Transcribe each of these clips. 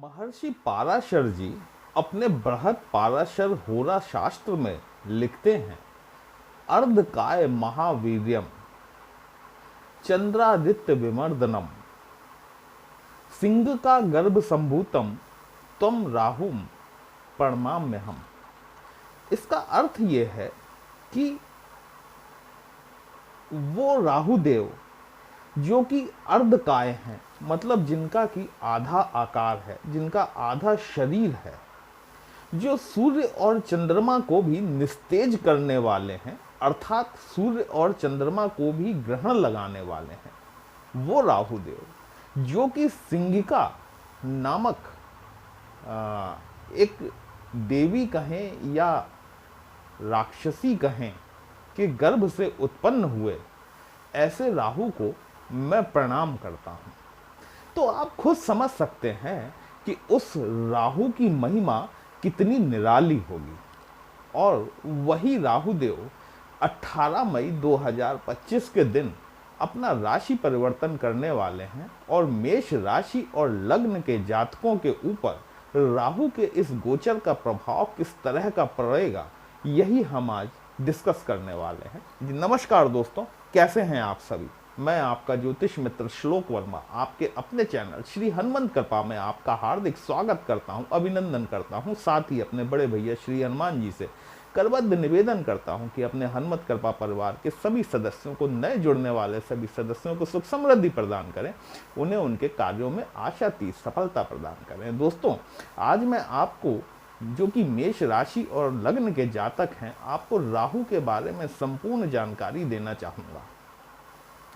महर्षि पाराशर जी अपने बृहद पाराशर होरा शास्त्र में लिखते हैं, अर्धकाय महावीर्यम चंद्रादित्य विमर्दनम सिंह का गर्भ संभूतम त्वम राहुम प्रणमाम्य हम। इसका अर्थ ये है कि वो राहुदेव जो कि अर्धकाय हैं, मतलब जिनका कि आधा आकार है, जिनका आधा शरीर है, जो सूर्य और चंद्रमा को भी निस्तेज करने वाले हैं, अर्थात सूर्य और चंद्रमा को भी ग्रहण लगाने वाले हैं, वो राहुदेव जो कि सिंहिका नामक एक देवी कहें या राक्षसी कहें के गर्भ से उत्पन्न हुए, ऐसे राहु को मैं प्रणाम करता हूं। तो आप खुद समझ सकते हैं कि उस राहु की महिमा कितनी निराली होगी। और वही राहुदेव 18 मई 2025 के दिन अपना राशि परिवर्तन करने वाले हैं और मेष राशि और लग्न के जातकों के ऊपर राहु के इस गोचर का प्रभाव किस तरह का पड़ेगा, यही हम आज डिस्कस करने वाले हैं। नमस्कार दोस्तों, कैसे हैं आप सभी। मैं आपका ज्योतिष मित्र श्लोक वर्मा आपके अपने चैनल श्री हनुमंत कृपा में आपका हार्दिक स्वागत करता हूं, अभिनंदन करता हूं। साथ ही अपने बड़े भैया श्री हनुमान जी से करबद्ध निवेदन करता हूं कि अपने हनुमत कृपा परिवार के सभी सदस्यों को, नए जुड़ने वाले सभी सदस्यों को सुख समृद्धि प्रदान करें, उन्हें उनके कार्यों में आशातीत सफलता प्रदान करें। दोस्तों, आज मैं आपको जो कि मेष राशि और लग्न के जातक हैं, आपको राहु के बारे में संपूर्ण जानकारी देना चाहूंगा।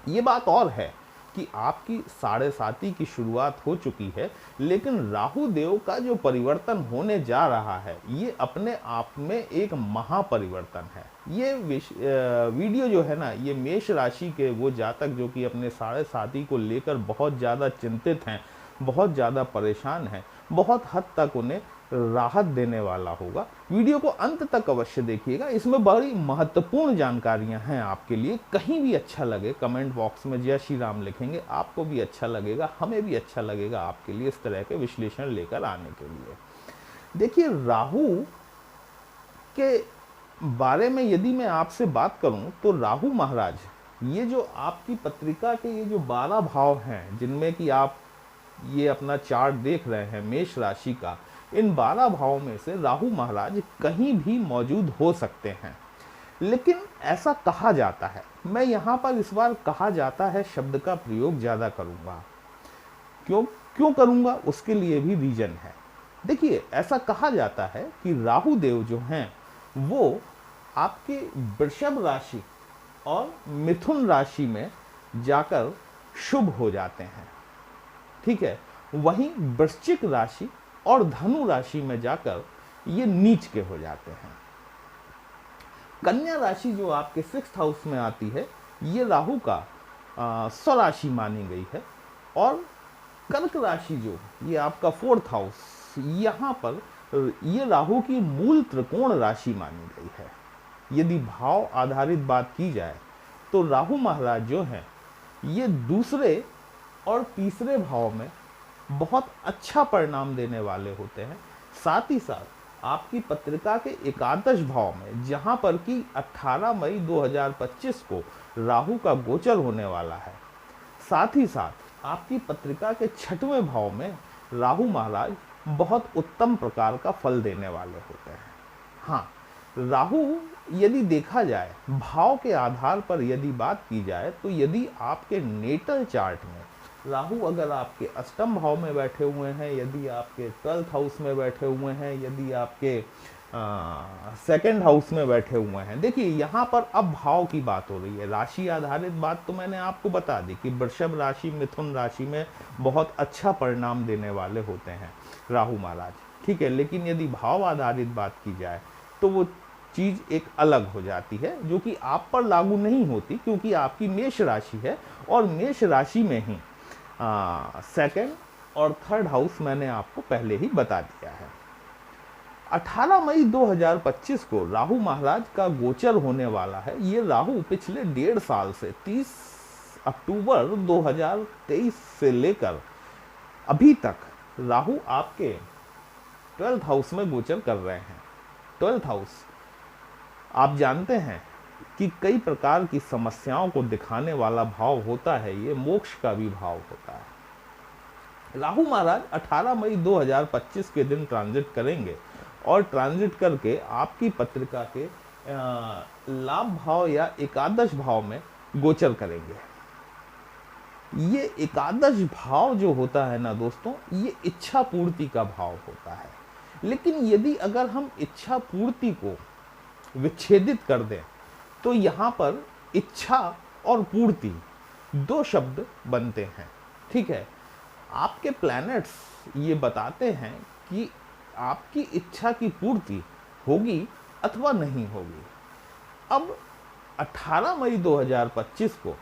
ये बात और है कि आपकी 7.5 की शुरुआत हो चुकी है, लेकिन राहु देव का जो परिवर्तन होने जा रहा है, ये अपने आप में एक महापरिवर्तन है। ये वीडियो जो है ना, ये मेष राशि के वो जातक जो कि अपने 7.5 को लेकर बहुत ज़्यादा चिंतित हैं, बहुत ज़्यादा परेशान हैं, बहुत हद तक उन्हें राहत देने वाला होगा। वीडियो को अंत तक अवश्य देखिएगा, इसमें बड़ी महत्वपूर्ण जानकारियां हैं आपके लिए। कहीं भी अच्छा लगे कमेंट बॉक्स में जय श्री राम लिखेंगे, आपको भी अच्छा लगेगा, हमें भी अच्छा लगेगा आपके लिए इस तरह के विश्लेषण लेकर आने के लिए। देखिए, राहु के बारे में यदि मैं आपसे बात करूं तो राहु महाराज, ये जो आपकी पत्रिका के ये जो 12 भाव हैं, जिनमें कि आप ये अपना चार्ट देख रहे हैं मेष राशि का, इन 12 भावों में से राहु महाराज कहीं भी मौजूद हो सकते हैं। लेकिन ऐसा कहा जाता है, मैं यहां पर इस बार कहा जाता है शब्द का प्रयोग ज्यादा करूंगा। क्यों करूंगा, उसके लिए भी रीजन है। देखिए, ऐसा कहा जाता है कि राहु देव जो हैं वो आपके वृषभ राशि और मिथुन राशि में जाकर शुभ हो जाते हैं, ठीक है। वहीं वृश्चिक राशि और धनु राशि में जाकर ये नीच के हो जाते हैं। कन्या राशि जो आपके 6th हाउस में आती है, ये राहु का स्वराशि मानी गई है। और कर्क राशि जो ये आपका 4th हाउस, यहाँ पर ये राहु की मूल त्रिकोण राशि मानी गई है। यदि भाव आधारित बात की जाए तो राहु महाराज जो हैं ये दूसरे और तीसरे भाव में बहुत अच्छा परिणाम देने वाले होते हैं। साथ ही साथ आपकी पत्रिका के एकादश भाव में, जहां पर कि 18 मई 2025 को राहु का गोचर होने वाला है, साथ ही साथ आपकी पत्रिका के 6वें भाव में राहु महाराज बहुत उत्तम प्रकार का फल देने वाले होते हैं। हाँ, राहु यदि देखा जाए भाव के आधार पर यदि बात की जाए तो यदि आपके नेटल चार्ट में राहु अगर आपके अष्टम भाव में बैठे हुए हैं, यदि आपके 12th हाउस में बैठे हुए हैं, यदि आपके 2nd हाउस में बैठे हुए हैं, देखिए यहाँ पर अब भाव की बात हो रही है। राशि आधारित बात तो मैंने आपको बता दी कि वृषभ राशि मिथुन राशि में बहुत अच्छा परिणाम देने वाले होते हैं राहु महाराज, ठीक है। लेकिन यदि भाव आधारित बात की जाए तो वो चीज एक अलग हो जाती है, जो कि आप पर लागू नहीं होती, क्योंकि आपकी मेष राशि है और मेष राशि में ही 2nd और 3rd हाउस मैंने आपको पहले ही बता दिया है। 18 मई 2025 को राहु महाराज का गोचर होने वाला है। ये राहु पिछले 1.5 साल से 30 अक्टूबर 2023 से लेकर अभी तक राहु आपके 12th हाउस में गोचर कर रहे हैं। 12th हाउस आप जानते हैं कि कई प्रकार की समस्याओं को दिखाने वाला भाव होता है, ये मोक्ष का भी भाव होता है। राहु महाराज 18 मई 2025 के दिन ट्रांजिट करेंगे और ट्रांजिट करके आपकी पत्रिका के लाभ भाव या एकादश भाव में गोचर करेंगे। ये एकादश भाव जो होता है ना दोस्तों, ये इच्छा पूर्ति का भाव होता है। लेकिन यदि अगर हम इच्छा पूर्ति को विच्छेदित कर दें तो यहाँ पर इच्छा और पूर्ति दो शब्द बनते हैं। ठीक है, आपके प्लैनेट्स ये बताते हैं कि आपकी इच्छा की पूर्ति होगी अथवा नहीं होगी। अब 18 मई 2025 को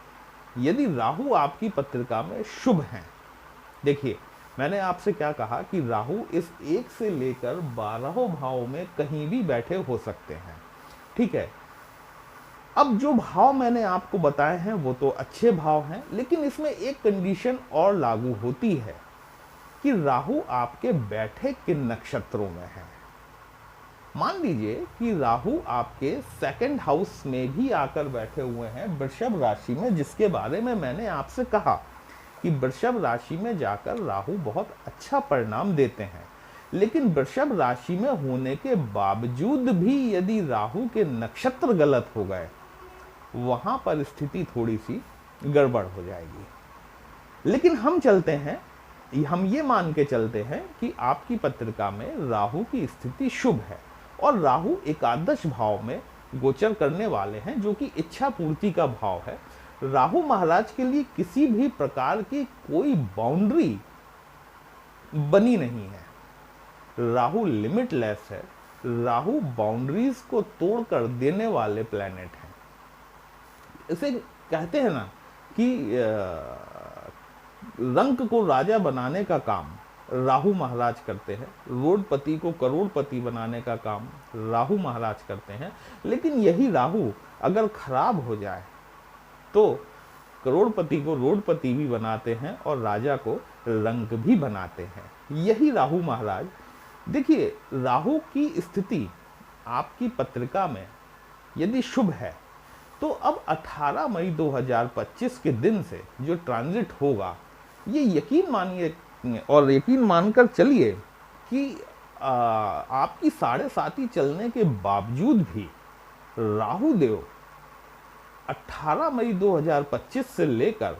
यदि राहु आपकी पत्रिका में शुभ हैं, देखिए मैंने आपसे क्या कहा कि राहु इस 1 से लेकर 12 भाव में कहीं भी बैठे हो सकते हैं। ठीक है, अब जो भाव मैंने आपको बताए हैं वो तो अच्छे भाव हैं, लेकिन इसमें एक कंडीशन और लागू होती है कि राहु आपके बैठे किन नक्षत्रों में है। मान लीजिए कि राहु आपके 2nd हाउस में भी आकर बैठे हुए हैं वृषभ राशि में, जिसके बारे में मैंने आपसे कहा कि वृषभ राशि में जाकर राहु बहुत अच्छा परिणाम देते हैं। लेकिन वृषभ राशि में होने के बावजूद भी यदि राहु के नक्षत्र गलत हो गए, वहां पर स्थिति थोड़ी सी गड़बड़ हो जाएगी। लेकिन हम चलते हैं, हम ये मान के चलते हैं कि आपकी पत्रिका में राहु की स्थिति शुभ है और राहु एकादश भाव में गोचर करने वाले हैं, जो कि इच्छा पूर्ति का भाव है। राहु महाराज के लिए किसी भी प्रकार की कोई बाउंड्री बनी नहीं है। राहु लिमिटलेस है। राहु बाउंड्रीज को तोड़कर देने वाले प्लैनेट हैं। इसे कहते हैं ना कि रंक को राजा बनाने का काम राहु महाराज करते हैं, रोडपति को करोड़पति बनाने का काम राहु महाराज करते हैं। लेकिन यही राहु अगर खराब हो जाए तो करोड़पति को रोडपति भी बनाते हैं और राजा को रंक भी बनाते हैं। यही राहु महाराज। देखिए, राहु की स्थिति आपकी पत्रिका में यदि शुभ है तो अब 18 मई 2025 के दिन से जो ट्रांजिट होगा, ये यकीन मानिए और यकीन मानकर चलिए कि आपकी 7.5 चलने के बावजूद भी राहु देव 18 मई 2025 से लेकर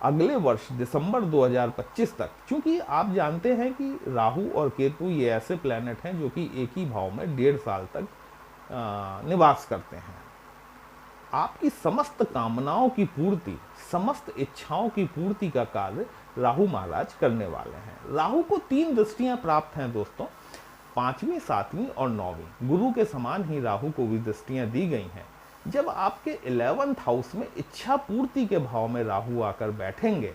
अगले वर्ष दिसंबर 2025 तक, क्योंकि आप जानते हैं कि राहु और केतु ये ऐसे प्लैनेट हैं जो कि एक ही भाव में 1.5 साल तक निवास करते हैं। आपकी समस्त कामनाओं की पूर्ति, समस्त इच्छाओं की पूर्ति का कार्य राहु महाराज करने वाले हैं। राहु को 3 दृष्टियां प्राप्त हैं दोस्तों, 5वीं, 7वीं और 9वीं। गुरु के समान ही राहु को भी दृष्टियां दी गई हैं। जब आपके 11th हाउस में इच्छा पूर्ति के भाव में राहु आकर बैठेंगे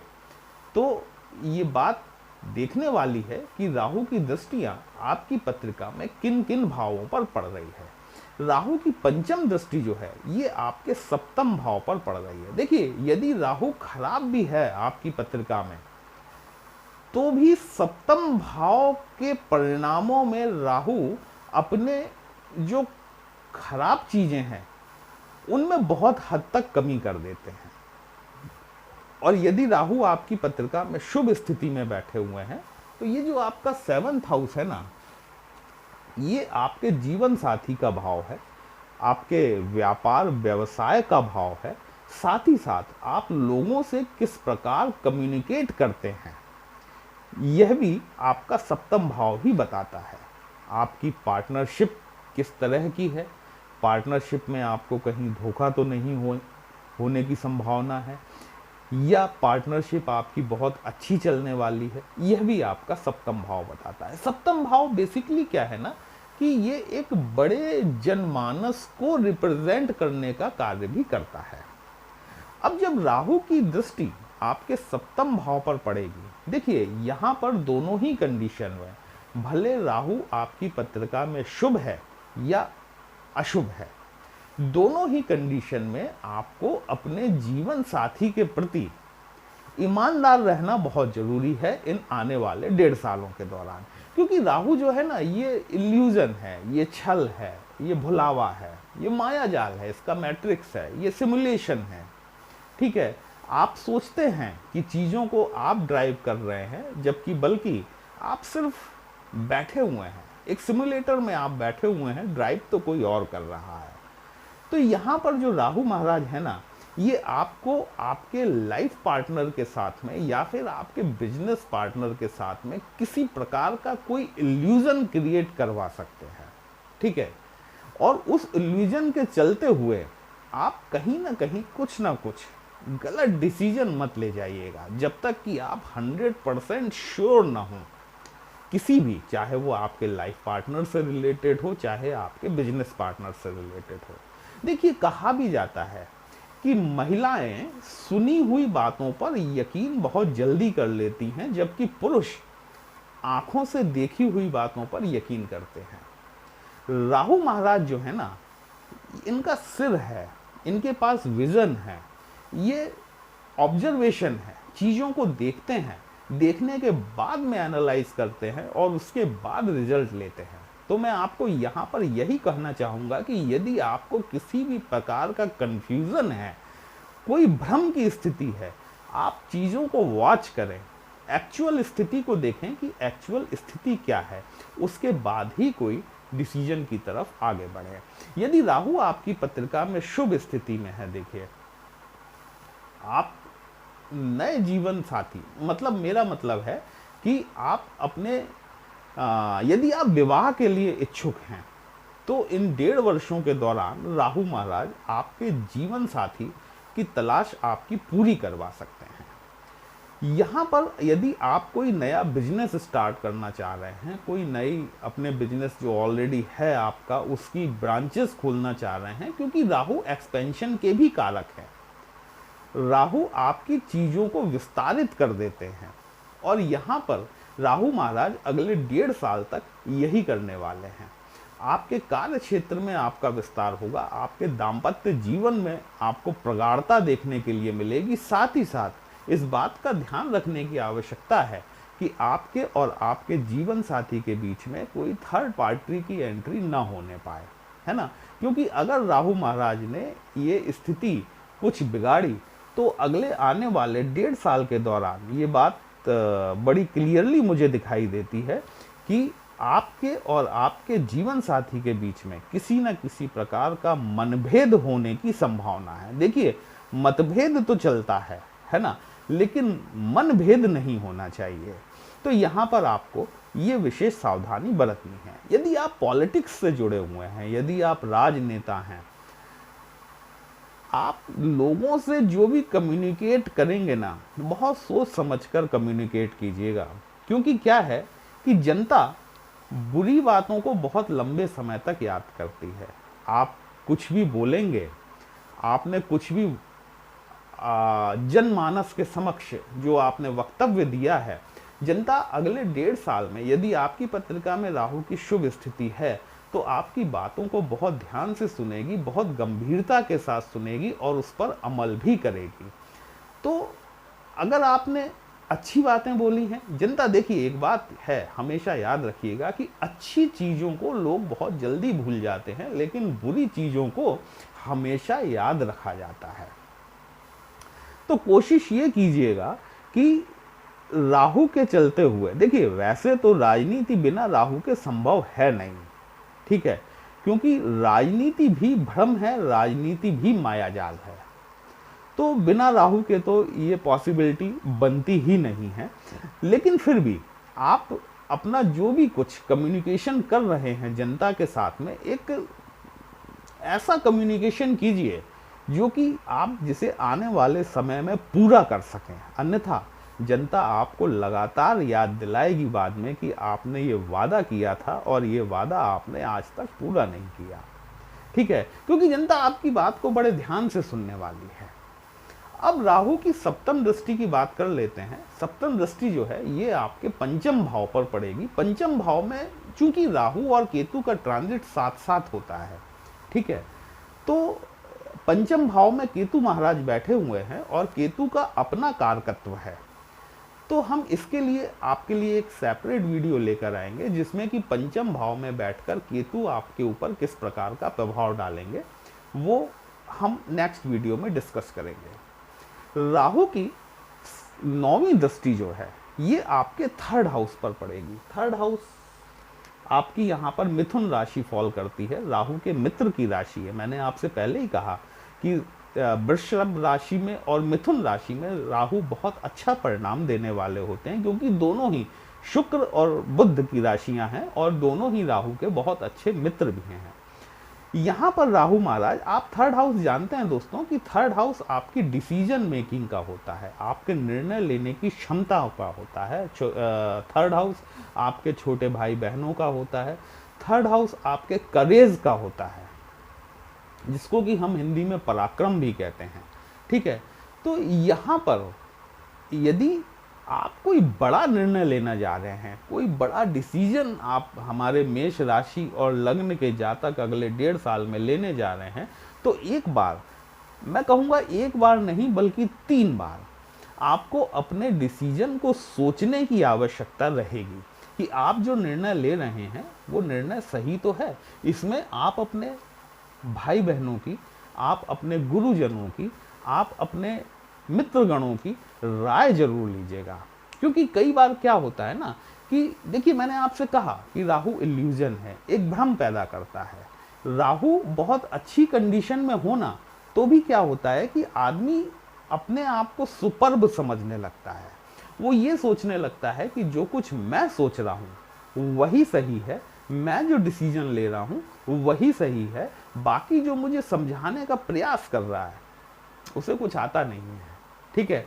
तो ये बात देखने वाली है कि राहु की दृष्टियां आपकी पत्रिका में किन किन भावों पर पड़ रही है। राहु की 5म दृष्टि जो है ये आपके 7म भाव पर पड़ रही है। देखिए, यदि राहु खराब भी है आपकी पत्रिका में तो भी 7म भाव के परिणामों में राहु अपने जो खराब चीजें हैं उनमें बहुत हद तक कमी कर देते हैं। और यदि राहु आपकी पत्रिका में शुभ स्थिति में बैठे हुए हैं तो ये जो आपका 7th हाउस है ना, ये आपके जीवन साथी का भाव है, आपके व्यापार व्यवसाय का भाव है। साथ ही साथ आप लोगों से किस प्रकार कम्युनिकेट करते हैं यह भी आपका 7म भाव ही बताता है। आपकी पार्टनरशिप किस तरह की है, पार्टनरशिप में आपको कहीं धोखा तो नहीं होने की संभावना है, या पार्टनरशिप आपकी बहुत अच्छी चलने वाली है, यह भी आपका 7म भाव बताता है। 7म भाव बेसिकली क्या है ना कि ये एक बड़े जनमानस को रिप्रेजेंट करने का कार्य भी करता है। अब जब राहु की दृष्टि आपके 7म भाव पर पड़ेगी, देखिए यहां पर दोनों ही कंडीशन में, भले राहु आपकी पत्रिका में शुभ है या अशुभ है, दोनों ही कंडीशन में आपको अपने जीवन साथी के प्रति ईमानदार रहना बहुत जरूरी है इन आने वाले 1.5 सालों के दौरान, क्योंकि राहु जो है ना, ये इल्यूजन है, ये छल है, ये भुलावा है, ये माया जाल है, इसका मैट्रिक्स है, ये सिमुलेशन है। ठीक है, आप सोचते हैं कि चीज़ों को आप ड्राइव कर रहे हैं, जबकि बल्कि आप सिर्फ बैठे हुए हैं, एक सिमुलेटर में आप बैठे हुए हैं, ड्राइव तो कोई और कर रहा है। तो यहाँ पर जो राहु महाराज है ना, ये आपको आपके लाइफ पार्टनर के साथ में या फिर आपके बिजनेस पार्टनर के साथ में किसी प्रकार का कोई इल्यूजन क्रिएट करवा सकते हैं। ठीक है, और उस इल्यूजन के चलते हुए आप कहीं ना कहीं कुछ ना कुछ गलत डिसीजन मत ले जाइएगा, जब तक कि आप 100% श्योर ना हो किसी भी, चाहे वो आपके लाइफ पार्टनर से रिलेटेड हो, चाहे आपके बिजनेस पार्टनर से रिलेटेड हो। देखिए, कहा भी जाता है कि महिलाएं सुनी हुई बातों पर यकीन बहुत जल्दी कर लेती हैं, जबकि पुरुष आंखों से देखी हुई बातों पर यकीन करते हैं। राहु महाराज जो है ना, इनका सिर है, इनके पास विजन है, ये ऑब्जर्वेशन है, चीज़ों को देखते हैं, देखने के बाद में एनालाइज करते हैं और उसके बाद रिजल्ट लेते हैं। तो मैं आपको यहाँ पर यही कहना चाहूँगा कि यदि आपको किसी भी प्रकार का कंफ्यूजन है, कोई भ्रम की स्थिति है, आप चीज़ों को वॉच करें, एक्चुअल स्थिति को देखें कि एक्चुअल स्थिति क्या है, उसके बाद ही कोई डिसीजन की तरफ आगे बढ़े। यदि राहु आपकी पत्रिका में शुभ स्थिति में है, देखिए, आप नए जीवन साथी, मतलब मेरा मतलब है कि आप अपने यदि आप विवाह के लिए इच्छुक हैं, तो इन 1.5 वर्षों के दौरान राहु महाराज आपके जीवन साथी की तलाश आपकी पूरी करवा सकते हैं। यहाँ पर यदि आप कोई नया बिजनेस स्टार्ट करना चाह रहे हैं, कोई नई अपने बिजनेस जो ऑलरेडी है आपका, उसकी ब्रांचेस खोलना चाह रहे हैं, क्योंकि राहु एक्सपेंशन के भी कारक है। राहु आपकी चीज़ों को विस्तारित कर देते हैं, और यहाँ पर राहु महाराज अगले 1.5 साल तक यही करने वाले हैं। आपके कार्य क्षेत्र में आपका विस्तार होगा, आपके दाम्पत्य जीवन में आपको प्रगाढ़ता देखने के लिए मिलेगी। साथ ही साथ इस बात का ध्यान रखने की आवश्यकता है कि आपके और आपके जीवन साथी के बीच में कोई थर्ड पार्टी की एंट्री ना होने पाए, है ना, क्योंकि अगर राहु महाराज ने ये स्थिति कुछ बिगाड़ी, तो अगले आने वाले 1.5 साल के दौरान ये बात बड़ी क्लियरली मुझे दिखाई देती है कि आपके और आपके जीवन साथी के बीच में किसी न किसी प्रकार का मनभेद होने की संभावना है। देखिए, मतभेद तो चलता है ना, लेकिन मनभेद नहीं होना चाहिए। तो यहाँ पर आपको ये विशेष सावधानी बरतनी है। यदि आप पॉलिटिक्स से जुड़े हुए हैं, यदि आप राजनेता हैं, आप लोगों से जो भी कम्युनिकेट करेंगे ना, बहुत सोच समझकर कम्युनिकेट कीजिएगा, क्योंकि क्या है कि जनता बुरी बातों को बहुत लंबे समय तक याद करती है। आप कुछ भी बोलेंगे, आपने कुछ भी जनमानस के समक्ष जो आपने वक्तव्य दिया है, जनता अगले 1.5 साल में, यदि आपकी पत्रिका में राहु की शुभ स्थिति है, तो आपकी बातों को बहुत ध्यान से सुनेगी, बहुत गंभीरता के साथ सुनेगी और उस पर अमल भी करेगी। तो अगर आपने अच्छी बातें बोली हैं, जनता, देखिए एक बात है, हमेशा याद रखिएगा कि अच्छी चीज़ों को लोग बहुत जल्दी भूल जाते हैं, लेकिन बुरी चीज़ों को हमेशा याद रखा जाता है। तो कोशिश ये कीजिएगा कि राहु के चलते हुए, देखिए वैसे तो राजनीति बिना राहु के संभव है नहीं, ठीक है, क्योंकि राजनीति भी भ्रम है, राजनीति भी मायाजाल है, तो बिना राहु के तो ये पॉसिबिलिटी बनती ही नहीं है। लेकिन फिर भी आप अपना जो भी कुछ कम्युनिकेशन कर रहे हैं जनता के साथ में, एक ऐसा कम्युनिकेशन कीजिए जो कि आप जिसे आने वाले समय में पूरा कर सकें, अन्यथा जनता आपको लगातार याद दिलाएगी बाद में कि आपने ये वादा किया था और ये वादा आपने आज तक पूरा नहीं किया, ठीक है, क्योंकि जनता आपकी बात को बड़े ध्यान से सुनने वाली है। अब राहु की सप्तम दृष्टि की बात कर लेते हैं। सप्तम दृष्टि जो है ये आपके पंचम भाव पर पड़ेगी। पंचम भाव में चूंकि राहु और केतु का ट्रांजिट साथ साथ होता है, ठीक है, तो पंचम भाव में केतु महाराज बैठे हुए हैं और केतु का अपना कारकत्व है। तो हम इसके लिए आपके लिए एक सेपरेट वीडियो लेकर आएंगे जिसमें कि पंचम भाव में बैठकर केतु आपके ऊपर किस प्रकार का प्रभाव डालेंगे वो हम नेक्स्ट वीडियो में डिस्कस करेंगे। राहु की 9वीं दृष्टि जो है ये आपके 3rd हाउस पर पड़ेगी। 3rd हाउस आपकी यहाँ पर मिथुन राशि फॉल करती है, राहु के मित्र की राशि है। मैंने आपसे पहले ही कहा कि वृषभ राशि में और मिथुन राशि में राहु बहुत अच्छा परिणाम देने वाले होते हैं, क्योंकि दोनों ही शुक्र और बुध की राशियां हैं और दोनों ही राहु के बहुत अच्छे मित्र भी हैं। यहाँ पर राहु महाराज, आप 3rd हाउस जानते हैं दोस्तों कि 3rd हाउस आपकी डिसीजन मेकिंग का होता है, आपके निर्णय लेने की क्षमता का होता है। 3rd हाउस आपके छोटे भाई बहनों का होता है। 3rd हाउस आपके करेज का होता है, जिसको कि हम हिंदी में पराक्रम भी कहते हैं। ठीक है, तो यहाँ पर यदि आप कोई बड़ा निर्णय लेना जा रहे हैं, कोई बड़ा डिसीजन आप हमारे मेष राशि और लग्न के जातक अगले 1.5 साल में लेने जा रहे हैं, तो एक बार, मैं कहूँगा एक बार नहीं बल्कि 3 बार आपको अपने डिसीजन को सोचने की आवश्यकता रहेगी कि आप जो निर्णय ले रहे हैं वो निर्णय सही तो है। इसमें आप अपने भाई बहनों की, आप अपने गुरुजनों की, आप अपने मित्रगणों की राय जरूर लीजिएगा। क्योंकि कई बार क्या होता है ना कि देखिए, मैंने आपसे कहा कि राहु इल्यूजन है, एक भ्रम पैदा करता है। राहु बहुत अच्छी कंडीशन में होना तो भी क्या होता है कि आदमी अपने आप को सुपर्ब समझने लगता है। वो ये सोचने लगता है कि जो कुछ मैं सोच रहा हूँ वही सही है, मैं जो डिसीजन ले रहा हूँ वही सही है, बाकी जो मुझे समझाने का प्रयास कर रहा है उसे कुछ आता नहीं है। ठीक है,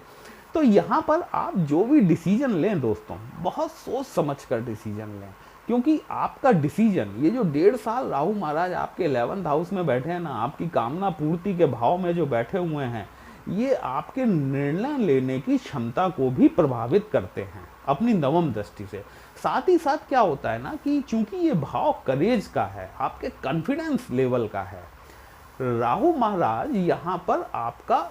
तो यहाँ पर आप जो भी डिसीजन लें दोस्तों, बहुत सोच समझ कर डिसीजन लें, क्योंकि आपका डिसीजन, ये जो 1.5 साल राहु महाराज आपके 11th हाउस में बैठे हैं ना, आपकी कामना पूर्ति के भाव में जो बैठे हुए हैं, ये आपके निर्णय लेने की क्षमता को भी प्रभावित करते हैं अपनी 9वीं दृष्टि से। साथ ही साथ क्या होता है ना कि चूंकि ये भाव करेज का है, आपके कॉन्फिडेंस लेवल का है, राहु महाराज यहाँ पर आपका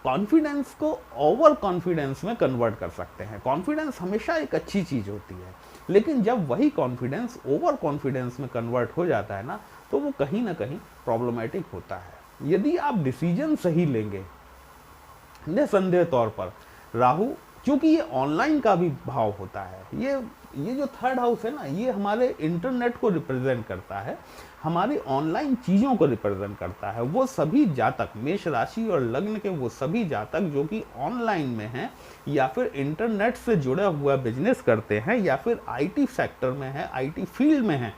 कॉन्फिडेंस को ओवर कॉन्फिडेंस में कन्वर्ट कर सकते हैं। कॉन्फिडेंस हमेशा एक अच्छी चीज होती है, लेकिन जब वही कॉन्फिडेंस ओवर कॉन्फिडेंस में कन्वर्ट हो जाता है ना, तो वो कहीं ना कहीं प्रॉब्लमेटिक होता है। यदि आप डिसीजन सही लेंगे, निसंदेह तौर पर राहु, क्योंकि ये ऑनलाइन का भी भाव होता है, ये जो 3rd हाउस है ना, ये हमारे इंटरनेट को रिप्रेजेंट करता है, हमारी ऑनलाइन चीज़ों को रिप्रेजेंट करता है। वो सभी जातक, मेष राशि और लग्न के वो सभी जातक जो कि ऑनलाइन में हैं या फिर इंटरनेट से जुड़ा हुआ बिजनेस करते हैं या फिर आईटी सेक्टर में है, आईटी फील्ड में है,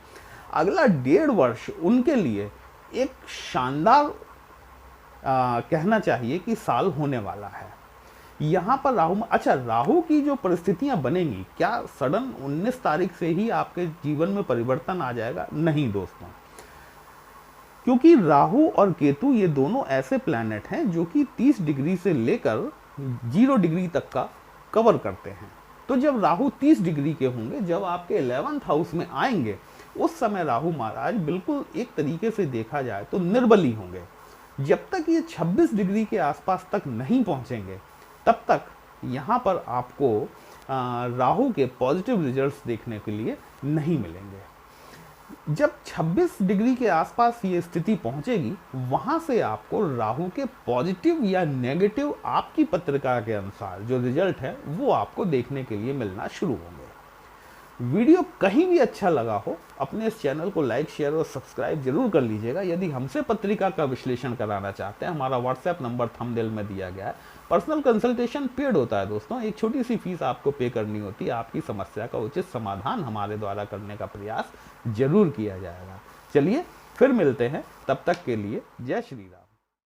अगला 1.5 वर्ष उनके लिए एक शानदार कहना चाहिए कि साल होने वाला है। यहाँ पर राहु की जो परिस्थितियां बनेंगी, क्या सडन 19 तारीख से ही आपके जीवन में परिवर्तन आ जाएगा? नहीं दोस्तों, क्योंकि राहु और केतु ये दोनों ऐसे प्लैनेट हैं जो कि 30 डिग्री से लेकर 0 डिग्री तक का कवर करते हैं। तो जब राहु 30 डिग्री के होंगे, जब आपके 11th हाउस में आएंगे, उस समय राहु महाराज बिल्कुल एक तरीके से देखा जाए तो निर्बली होंगे। जब तक ये 26 डिग्री के आसपास तक नहीं पहुंचेंगे, तब तक यहाँ पर आपको राहु के पॉजिटिव रिजल्ट्स देखने के लिए नहीं मिलेंगे। जब 26 डिग्री के आसपास ये स्थिति पहुंचेगी, वहां से आपको राहु के पॉजिटिव या नेगेटिव आपकी पत्रिका के अनुसार जो रिजल्ट है वो आपको देखने के लिए मिलना शुरू होंगे। वीडियो कहीं भी अच्छा लगा हो, अपने इस चैनल को लाइक, शेयर और सब्सक्राइब जरूर कर लीजिएगा। यदि हमसे पत्रिका का विश्लेषण कराना चाहते हैं, हमारा व्हाट्सएप नंबर थंबनेल में दिया गया है। पर्सनल कंसल्टेशन पेड होता है दोस्तों, एक छोटी सी फीस आपको पे करनी होती है। आपकी समस्या का उचित समाधान हमारे द्वारा करने का प्रयास जरूर किया जाएगा। चलिए फिर मिलते हैं, तब तक के लिए जय श्री राम।